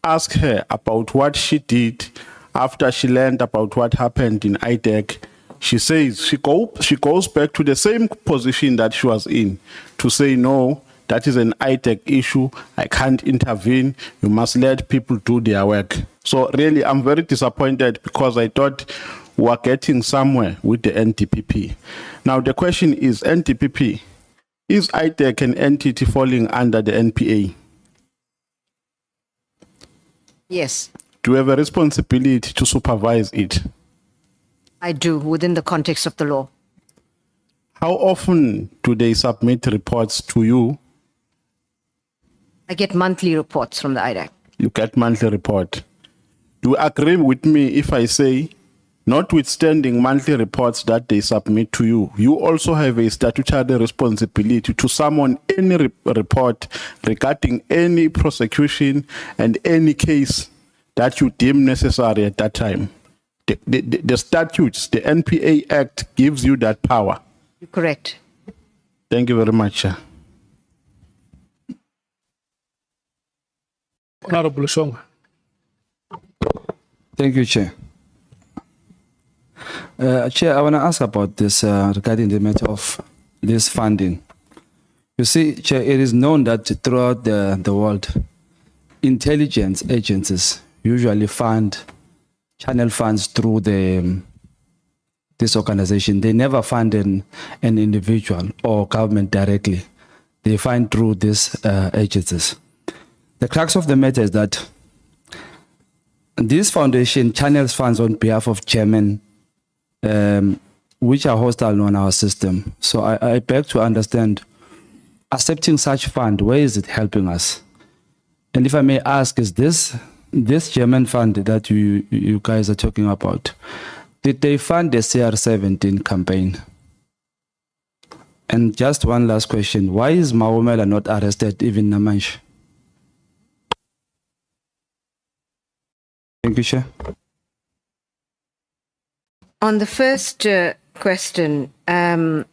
asked her about what she did after she learned about what happened in IDEC, she says she goes back to the same position that she was in to say, no, that is an IDEC issue. I can't intervene. You must let people do their work. So really, I'm very disappointed because I thought we were getting somewhere with the NDPP. Now, the question is, NDPP, is IDEC an entity falling under the NPA? Yes, Do you have a responsibility to supervise it? I do, within the context of the law. How often do they submit reports to you? I get monthly reports from the IDAC. You get monthly report. Do you agree with me if I say, notwithstanding monthly reports that they submit to you, you also have a statutory responsibility to summon any report regarding any prosecution and any case that you deem necessary at that time? The statutes, the NPA Act gives you that power. You're correct. Thank you very much, Chair. Honorable Shonga. Thank you, Chair. Chair, I want to ask about this regarding the matter of this funding. You see, Chair, it is known that throughout the world, intelligence agencies usually channel funds through this organization. They never fund an individual or government directly. They fund through these agencies. The crux of the matter is that this foundation channels funds on behalf of chairmen, which are hostile on our system. So I beg to understand, accepting such fund, where is it helping us? And if I may ask, is this German fund that you guys are talking about, did they fund the CR17 campaign? And just one last question, why is Maumela not arrested, even Namansh? Thank you, Chair. On the first question, I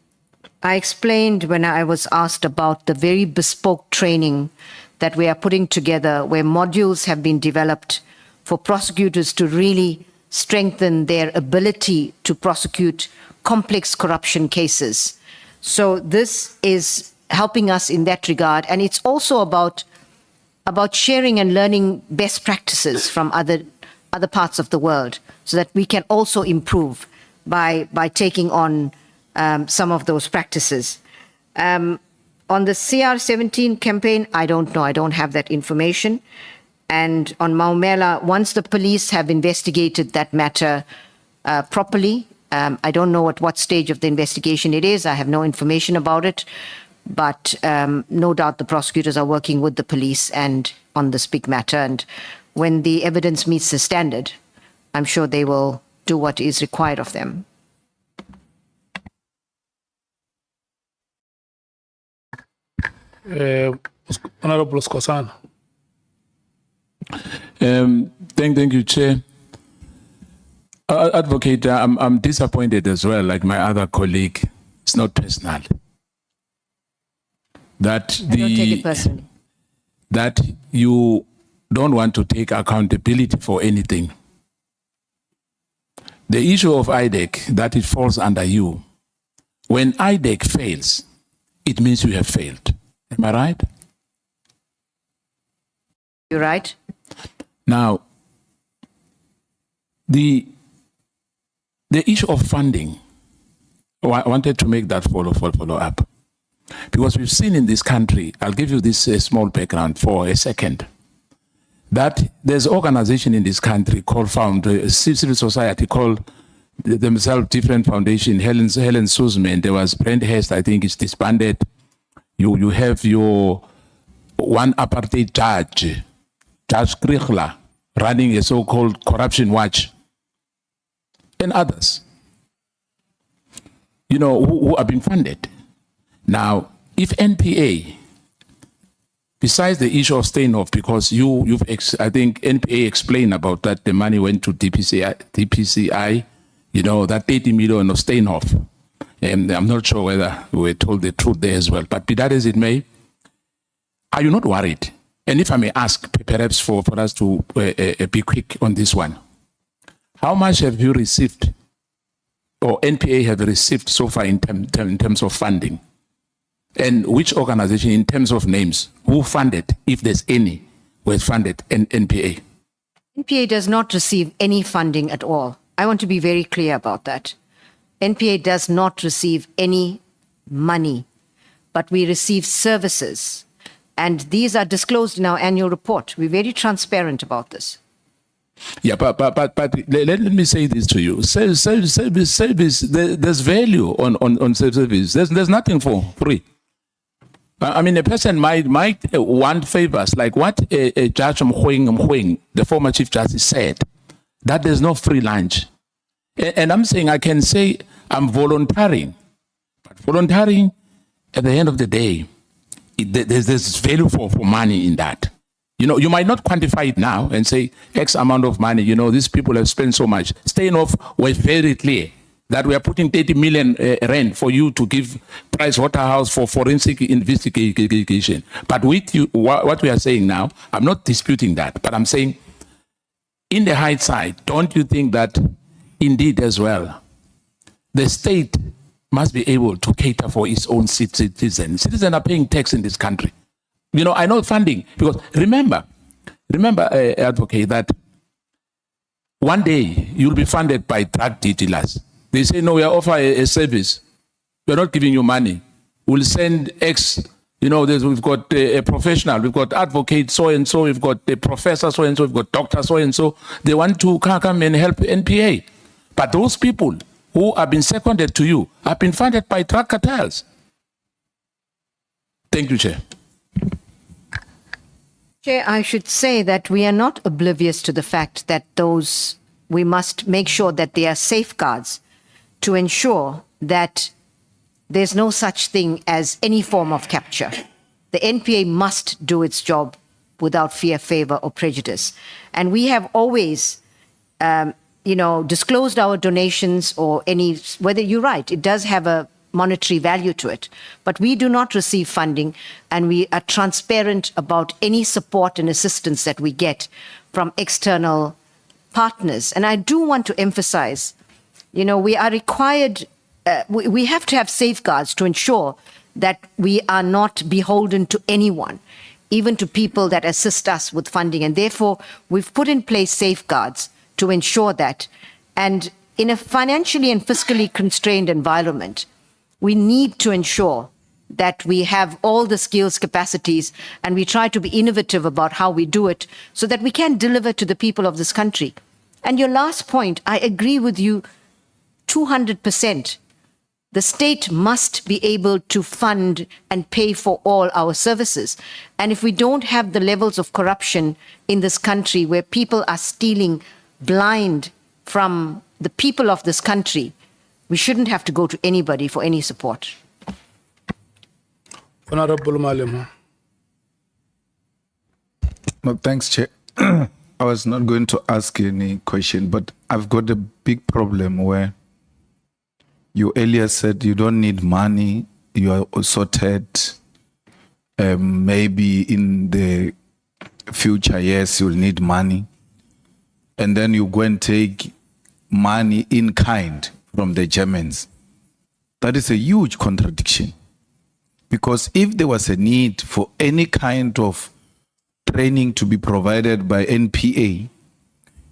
explained when I was asked about the very bespoke training that we are putting together, where modules have been developed for prosecutors to really strengthen their ability to prosecute complex corruption cases. So this is helping us in that regard. And it's also about sharing and learning best practices from other parts of the world, so that we can also improve by taking on some of those practices. On the CR17 campaign, I don't know. I don't have that information. And on Maumela, once the police have investigated that matter properly, I don't know at what stage of the investigation it is. I have no information about it. But no doubt the prosecutors are working with the police and on this big matter. And when the evidence meets the standard, I'm sure they will do what is required of them. Honorable Skosana. Thank you, Chair. Advocate, I'm disappointed as well, like my other colleague. It's not personal. That I don't take it personally. that you don't want to take accountability for anything. The issue of IDEC, that it falls under you. When IDEC fails, it means you have failed. Am I right? You're right. Now, the issue of funding, I wanted to make that follow up. Because we've seen in this country, I'll give you this small background for a second, that there's an organization in this country called civil society called themselves different foundation, Helen Suzman. There was Brent Hest, I think it's disbanded. You have your one apartheid judge, Judge Krichler, running a so-called corruption watch, and others, who are being funded. Now, if NPA, besides the issue of Steinhoff, because I think NPA explained about that the money went to DPCI, that 80 million of Steinhoff. And I'm not sure whether we were told the truth there as well. But be that as it may, are you not worried? And if I may ask, perhaps for us to be quick on this one. how much have you received, or NPA have received so far in terms of funding? And which organization, in terms of names, who funded, if there's any, who has funded NPA? NPA does not receive any funding at all. I want to be very clear about that. NPA does not receive any money, but we receive services. And these are disclosed in our annual report. We're very transparent about this. Yeah, but let me say this to you. Service, there's value on service. There's nothing for free. I mean, a person might want favors, like what Judge Mhueng, the former Chief Justice, said, that there's no free lunch. And I'm saying, I can say I'm volunteering, but volunteering, at the end of the day, there's value for money in that. You know, you might not quantify it now and say X amount of money, you know, these people have spent so much. Staying off was very clear that we are putting 30 million rand for you to give Price Waterhouse for forensic investigation. But with you, what we are saying now, I'm not disputing that, but I'm saying in the high side, don't you think that indeed as well, the state must be able to cater for its own citizens. Citizens are paying tax in this country. You know, I know funding, because remember, advocate, that one day you'll be funded by drug dealers. They say, no, we are offering a service. We're not giving you money. We'll send X, you know, we've got a professional, we've got advocate so-and-so, we've got a professor so-and-so, we've got doctor so-and-so. They want to come and help NPA. But those people who have been seconded to you have been funded by drug cartels. Thank you, Chair. Chair, I should say that we are not oblivious to the fact that we must make sure that there are safeguards to ensure that there's no such thing as any form of capture. The NPA must do its job without fear, favor, or prejudice. And we have always, disclosed our donations or whether you're right, it does have a monetary value to it, but we do not receive funding, and we are transparent about any support and assistance that we get from external partners. And I do want to emphasize, we are required, we have to have safeguards to ensure that we are not beholden to anyone, even to people that assist us with funding. And therefore, we've put in place safeguards to ensure that. And in a financially and fiscally constrained environment, we need to ensure that we have all the skills, capacities, and we try to be innovative about how we do it so that we can deliver to the people of this country. And your last point, I agree with you 200%. The state must be able to fund and pay for all our services. And if we don't have the levels of corruption in this country where people are stealing blind from the people of this country, we shouldn't have to go to anybody for any support. Honorable Malema. No, thanks, Chair. I was not going to ask any question, but I've got a big problem where you earlier said you don't need money, you are sorted. Maybe in the future, yes, you'll need money. And then you go and take money in kind from the Germans. That is a huge contradiction. Because if there was a need for any kind of training to be provided by NPA,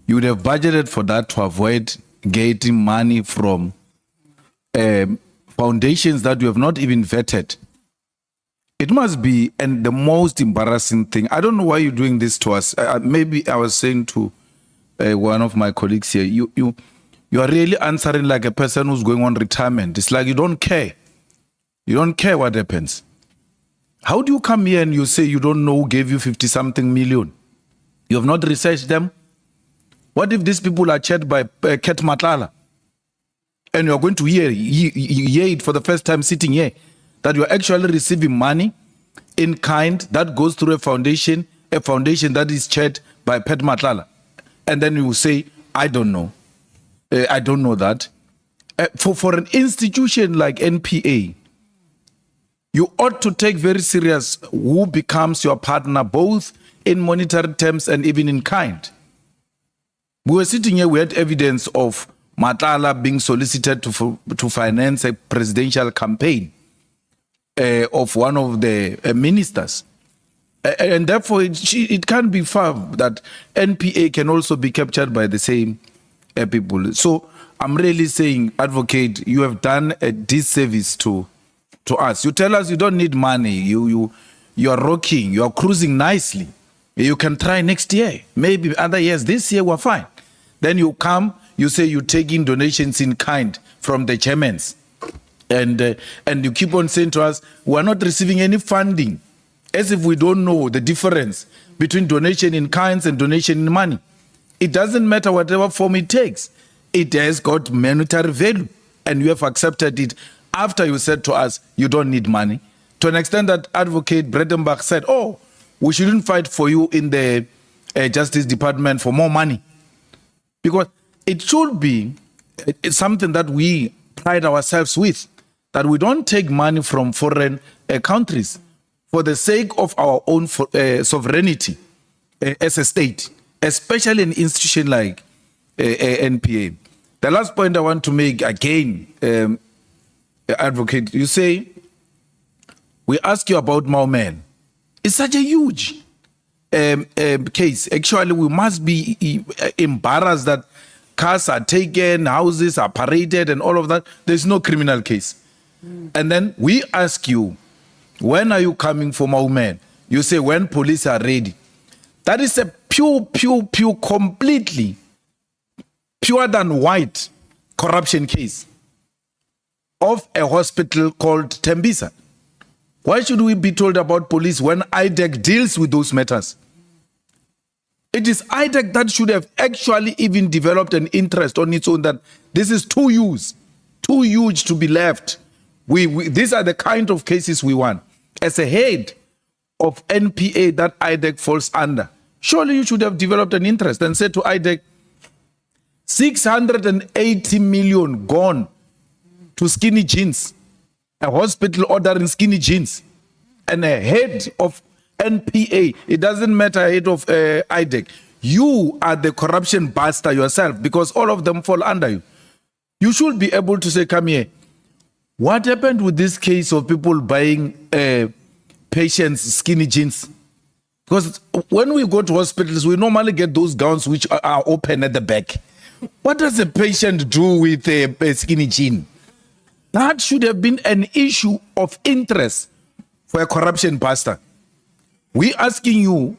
you would have budgeted for that to avoid getting money from foundations that you have not even vetted. It must be, and the most embarrassing thing, I don't know why you're doing this to us. Maybe I was saying to one of my colleagues here, you are really answering like a person who's going on retirement. It's like you don't care. You don't care what happens. How do you come here and you say you don't know who gave you 50-something million? You have not researched them? What if these people are checked by Ket Matlala? And you're going to hear it for the first time sitting here, that you're actually receiving money in kind that goes through a foundation that is chaired by Pet Matlala. And then you say, I don't know. I don't know that. For an institution like NPA, you ought to take very serious who becomes your partner, both in monetary terms and even in kind. We were sitting here, we had evidence of Matala being solicited to finance a presidential campaign of one of the ministers. And therefore, it can't be far that NPA can also be captured by the same people. So I'm really saying, advocate, you have done a disservice to us. You tell us you don't need money. You are rocking. You are cruising nicely. You can try next year. Maybe other years. This year we're fine. Then you come, you say you're taking donations in kind from the chairmans. And you keep on saying to us, we're not receiving any funding, as if we don't know the difference between donation in kinds and donation in money. It doesn't matter whatever form it takes. It has got monetary value, and you have accepted it after you said to us, you don't need money. To an extent that Advocate Bredenbach said, oh, we shouldn't fight for you in the Justice Department for more money. Because it should be it's something that we pride ourselves with, that we don't take money from foreign countries for the sake of our own sovereignty as a state, especially an institution like NPA. The last point I want to make again, Advocate, you say, we ask you about Mauman. It's such a huge case. Actually, we must be embarrassed that cars are taken, houses are paraded and all of that. There's no criminal case. And then we ask you, when are you coming for Mauman? You say, when police are ready. That is a pure, completely pure than white corruption case of a hospital called Tembisa. Why should we be told about police when IDEC deals with those matters? It is IDEC that should have actually even developed an interest on its own that this is too huge to be left. These are the kind of cases we want. As a head of NPA that IDEC falls under, surely you should have developed an interest and said to IDEC, 680 million gone to skinny jeans, a hospital ordering skinny jeans, and a head of NPA, it doesn't matter, head of IDEC. You are the corruption buster yourself because all of them fall under you. You should be able to say, come here. What happened with this case of people buying patients skinny jeans? Because when we go to hospitals, we normally get those gowns which are open at the back. What does a patient do with a skinny jean? That should have been an issue of interest for a corruption buster. We asking you,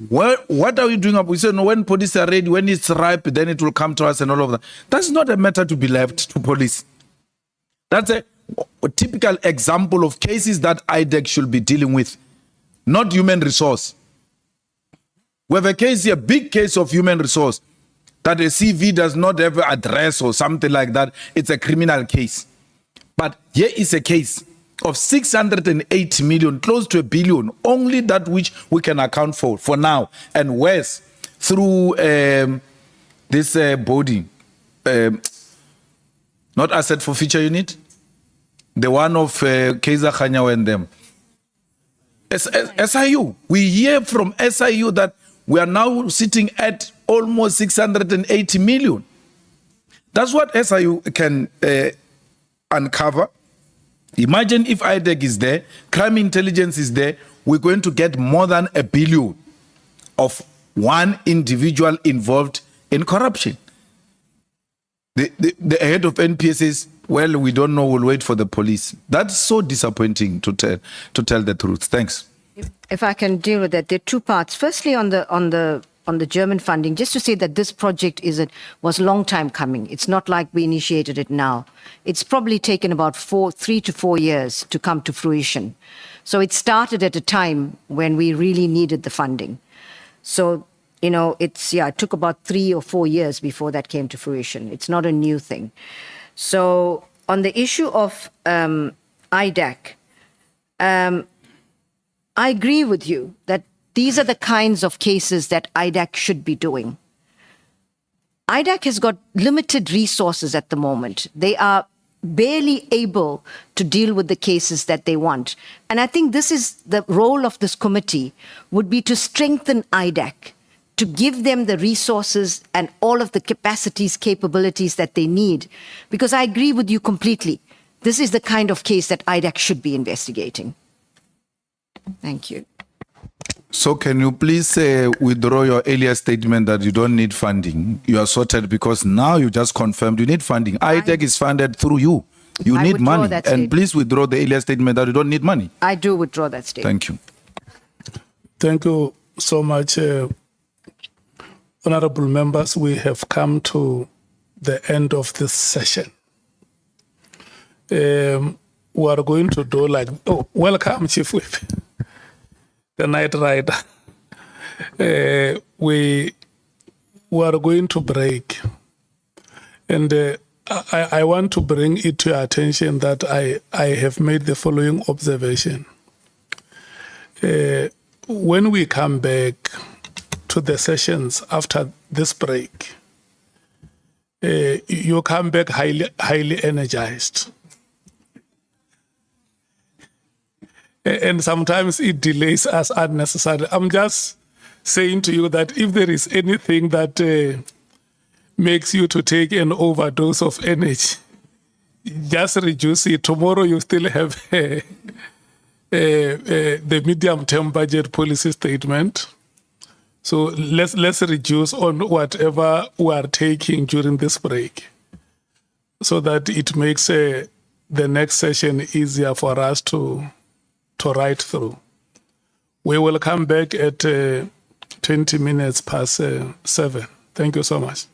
what are you doing up? We say, no, when police are ready, when it's ripe, then it will come to us and all of that. That's not a matter to be left to police. That's a typical example of cases that IDEC should be dealing with, not human resource. We have a case here, big case of human resource, that a CV does not have an address or something like that. It's a criminal case. But here is a case of 680 million, close to $1 billion, only that which we can account for now. And worse, through this body, not asset forfeiture unit, the one of Kaiser Khanyawa and them. SIU, we hear from SIU that we are now sitting at almost 680 million. That's what SIU can uncover. Imagine if IDEC is there, crime intelligence is there, we're going to get more than $1 billion of one individual involved in corruption. The head of NPA says, well, we don't know, we'll wait for the police. That's so disappointing to tell the truth. Thanks. If I can deal with that, there are two parts. Firstly, on the German funding, just to say that this project was a long time coming. It's not like we initiated it now. It's probably taken about 3 to 4 years to come to fruition. So it started at a time when we really needed the funding. So, it took about 3 or 4 years before that came to fruition. It's not a new thing. So on the issue of IDEC, I agree with you that these are the kinds of cases that IDEC should be doing. IDEC has got limited resources at the moment. They are barely able to deal with the cases that they want. And I think this is the role of this committee, would be to strengthen IDEC to give them the resources and all of the capacities, capabilities that they need. Because I agree with you completely. This is the kind of case that IDAC should be investigating. Thank you. So can you please withdraw your earlier statement that you don't need funding? You are sorted because now you just confirmed you need funding. ITEC is funded through you. You I need withdraw money. that And statement. please withdraw the earlier statement that you don't need money. I do withdraw that statement. Thank you. Thank you so much, honorable members. We have come to the end of this session. We are going to do like, welcome, Chief Whip, the Night Rider. We are going to break. And I want to bring it to your attention that I have made the following observation. When we come back to the sessions after this break, you come back highly energized. And sometimes it delays us unnecessarily. I'm just saying to you that if there is anything that makes you to take an overdose of energy, just reduce it. Tomorrow you still have the medium-term budget policy statement. So let's reduce on whatever we are taking during this break, so that it makes the next session easier for us to ride through. We will come back at 20 minutes past 7. Thank you so much.